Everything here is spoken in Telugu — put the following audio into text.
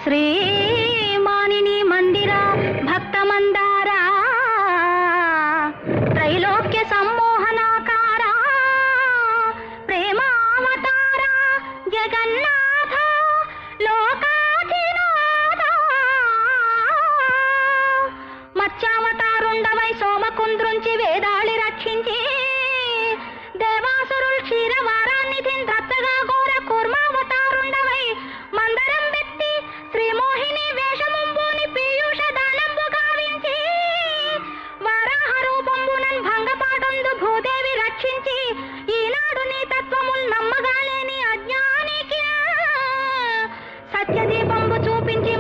శ్రీమానిని మందిర భక్త మందారా త్రైలోక్య సమ్మోహనాకార ప్రేమావతార జగన్నాథ లోకాధినాథ మత్స్యావతారుండవై సోమకుంద్రుంచి వేదాళి రక్షించి దేవాసురుల్ క్షీరవారాన్ని తిండ్రత్తగా ఘోర కూర్మావతారుండవై మందరం వెత్తి శ్రీమోహిని వేషముంబోని పీయూష దానంబు గావించి వరాహ రూపంబునన్ భంగపాటందు భూదేవి రక్షించి ఈనాడు నీ తత్వముల్ నమ్మగాలేని అజ్ఞానికి సత్యదీపంబు చూపించి